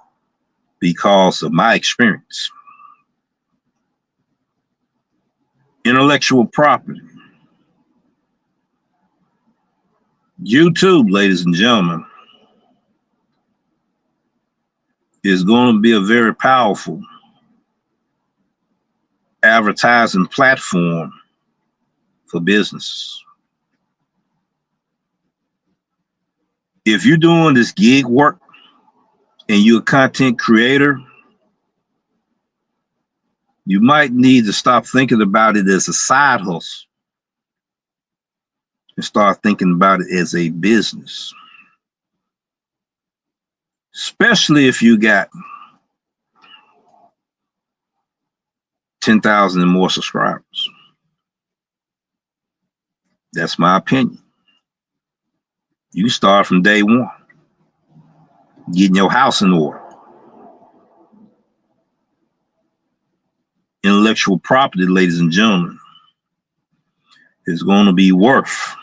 Speaker 1: because of my experience. Intellectual property. YouTube, ladies and gentlemen, is going to be a very powerful advertising platform for business. If you're doing this gig work and you're a content creator, you might need to stop thinking about it as a side hustle and start thinking about it as a business. Especially if you got 10,000 and more subscribers. That's my opinion. You start from day one, getting your house in order. Intellectual property, ladies and gentlemen, is going to be worth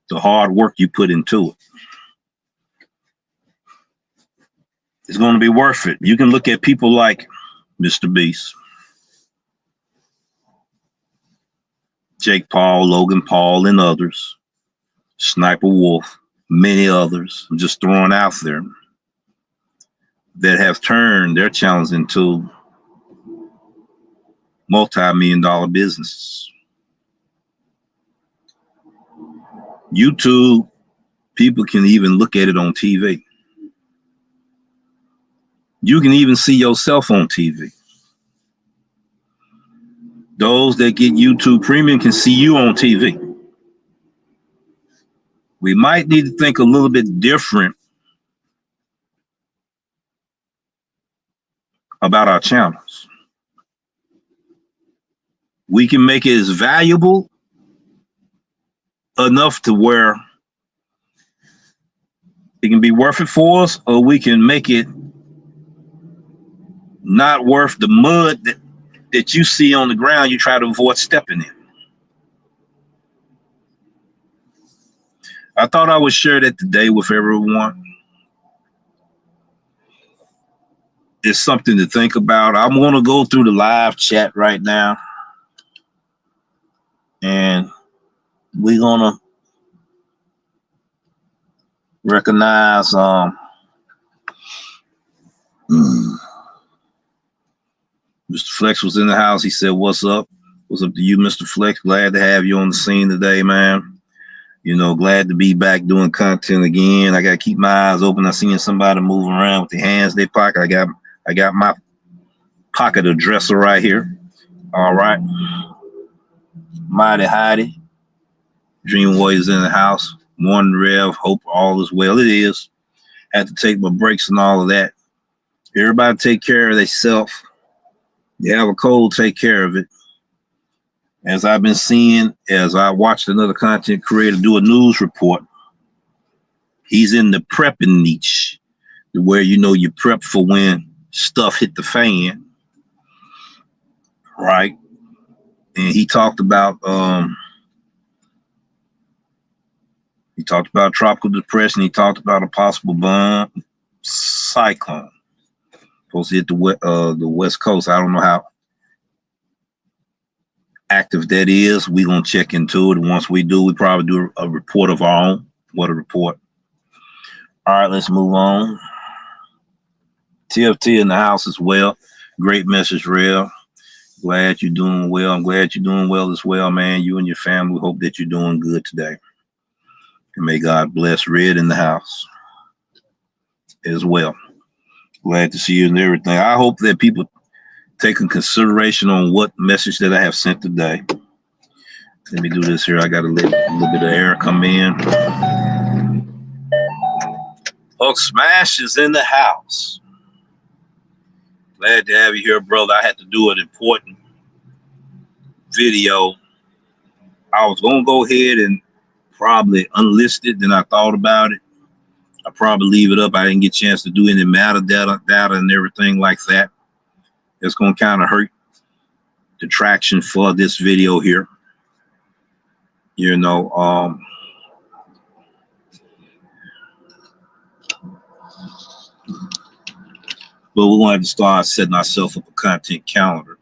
Speaker 1: the hard work you put into it. It's going to be worth it. You can look at people like Mr. Beast, Jake Paul, Logan Paul, and others, Sniper Wolf, many others, I'm just throwing out there, that have turned their channels into multi-million-dollar businesses. YouTube, people can even look at it on TV. You can even see yourself on TV. Those that get YouTube Premium can see you on TV. We might need to think a little bit different about our channels. We can make it as valuable enough to where it can be worth it for us, or we can make it not worth the mud that you see on the ground you try to avoid stepping in. I thought I would share that today with everyone. It's something to think about. I'm going to go through the live chat right now, and we're going to recognize Mr. Flex was in the house. He said, "What's up? What's up to you, Mr. Flex? Glad to have you on the scene today, man. You know, glad to be back doing content again. I got to keep my eyes open. I seen somebody moving around with their hands in their pocket. I got my pocket addresser right here. All right. Mighty Heidi. Dream Warriors in the house. Morning Rev. Hope all is well. It is. Had to take my breaks and all of that. Everybody take care of themselves. You have a cold, take care of it. As I've been seeing, as I watched another content creator do a news report, he's in the prepping niche, where you know you prep for when stuff hit the fan, right? And he talked about tropical depression. He talked about a possible bomb cyclone supposed to hit the West Coast. I don't know how active that is. We're gonna check into it. Once we do, we probably do a report of our own. What a report. All right, let's move on. TFT in the house as well. Great message, Real. Glad you're doing well. I'm glad you're doing well as well, man. You and your family. We hope that you're doing good today. And may God bless Red in the house as well. Glad to see you and everything. I hope that people take in consideration on what message that I have sent today. Let me do this here. I got to let a little bit of air come in. Hulk Smash is in the house. Glad to have you here, brother. I had to do an important video. I was going to go ahead and probably unlist it. Then I thought about it. I probably leave it up. I didn't get a chance to do any metadata and everything like that. It's going to kind of hurt the traction for this video here. You know, but we're going to have to start setting ourselves up a content calendar,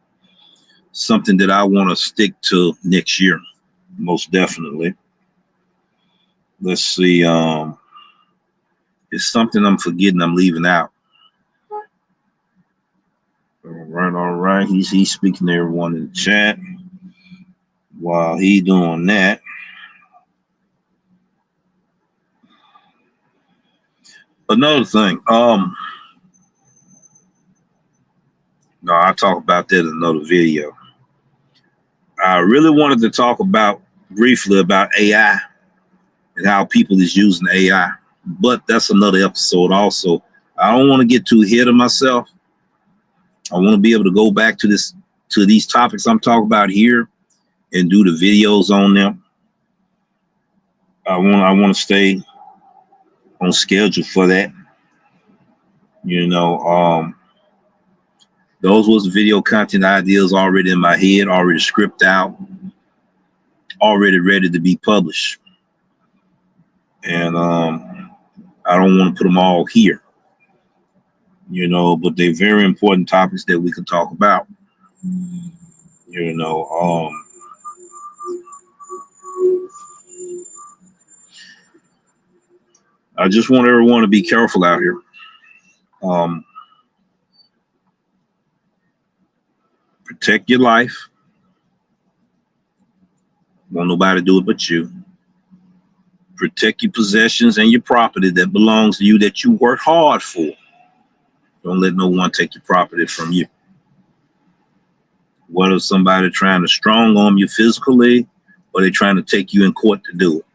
Speaker 1: something that I want to stick to next year, most definitely. Let's see. It's something I'm forgetting. I'm leaving out. All right. He's speaking to everyone in the chat. While he doing that, another thing. No, I'll talk about that in another video. I really wanted to talk briefly about AI and how people is using AI, but that's another episode also. I don't want to get too ahead of myself. I want to be able to go back to these topics I'm talking about here and do the videos on them. I want to stay on schedule for that. You know, those was the video content ideas already in my head, already scripted out, already ready to be published. And I don't want to put them all here, you know, but they're very important topics that we can talk about. You know, I just want everyone to be careful out here. Protect your life. Won't nobody do it but you. Protect your possessions and your property that belongs to you, that you work hard for. Don't let no one take your property from you. Whether somebody trying to strong arm you physically or they're trying to take you in court to do it.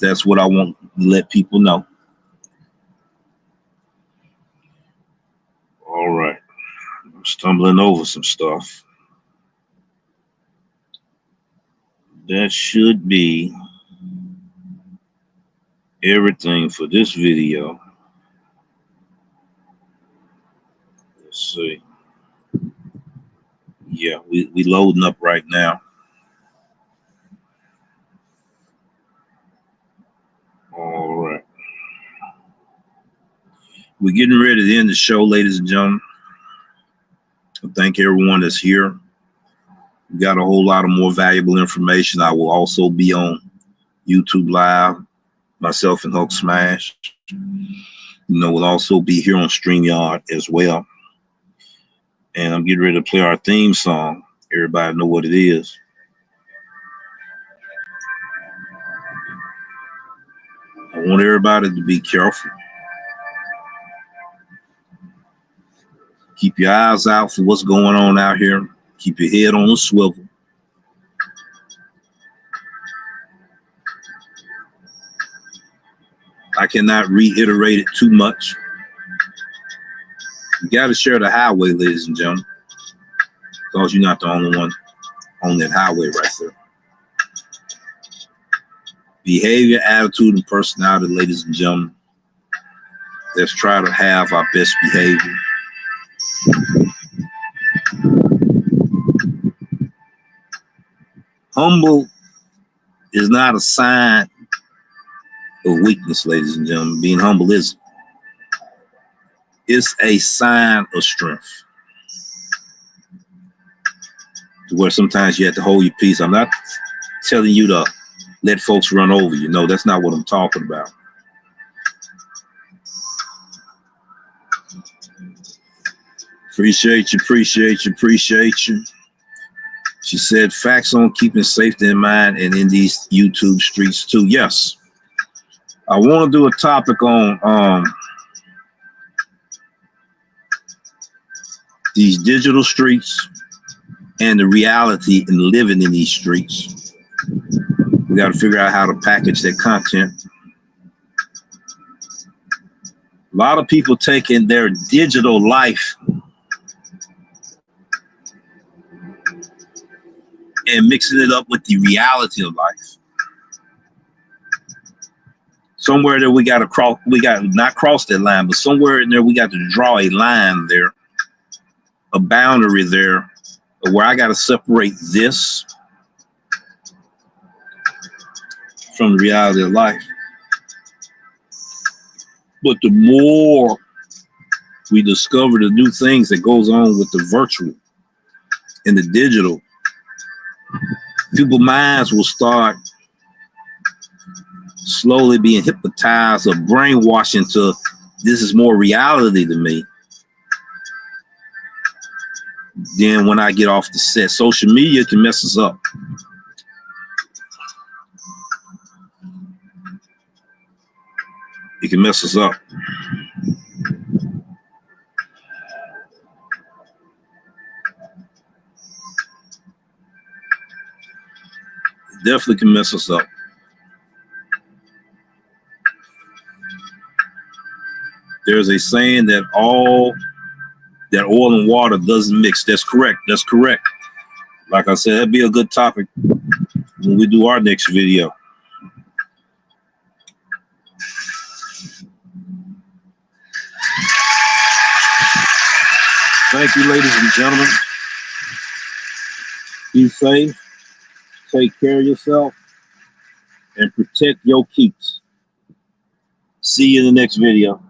Speaker 1: That's what I want to let people know. All right. I'm stumbling over some stuff. That should be everything for this video. Let's see. Yeah, we loading up right now. All right. We're getting ready to end the show, ladies and gentlemen. Thank everyone that's here. We got a whole lot of more valuable information. I will also be on YouTube Live, myself and Hulk Smash. You know, we'll also be here on StreamYard as well. And I'm getting ready to play our theme song. Everybody know what it is. I want everybody to be careful. Keep your eyes out for what's going on out here. Keep your head on the swivel. I cannot reiterate it too much. You got to share the highway, ladies and gentlemen, because you're not the only one on that highway right there. Behavior, attitude, and personality, ladies and gentlemen. Let's try to have our best behavior. Humble is not a sign of weakness, ladies and gentlemen. Being humble is. It's a sign of strength. Where sometimes you have to hold your peace. I'm not telling you to let folks run over you. No, that's not what I'm talking about. Appreciate you, appreciate you, appreciate you. She said facts on keeping safety in mind and in these YouTube streets too. Yes. I want to do a topic on these digital streets and the reality in living in these streets. We got to figure out how to package that content. A lot of people taking their digital life and mixing it up with the reality of life. Somewhere there we got to cross, we got not cross that line, but somewhere in there we got to draw a line there a boundary there where I got to separate this from the reality of life. But the more we discover the new things that goes on with the virtual and the digital, people's minds will start slowly being hypnotized or brainwashed into this is more reality to me than when I get off the set. Social media can mess us up. It can mess us up. It definitely can mess us up. There's a saying that oil and water doesn't mix. That's correct. That's correct. Like I said, that'd be a good topic when we do our next video. Thank you, ladies and gentlemen. Be safe, take care of yourself, and protect your keeps. See you in the next video.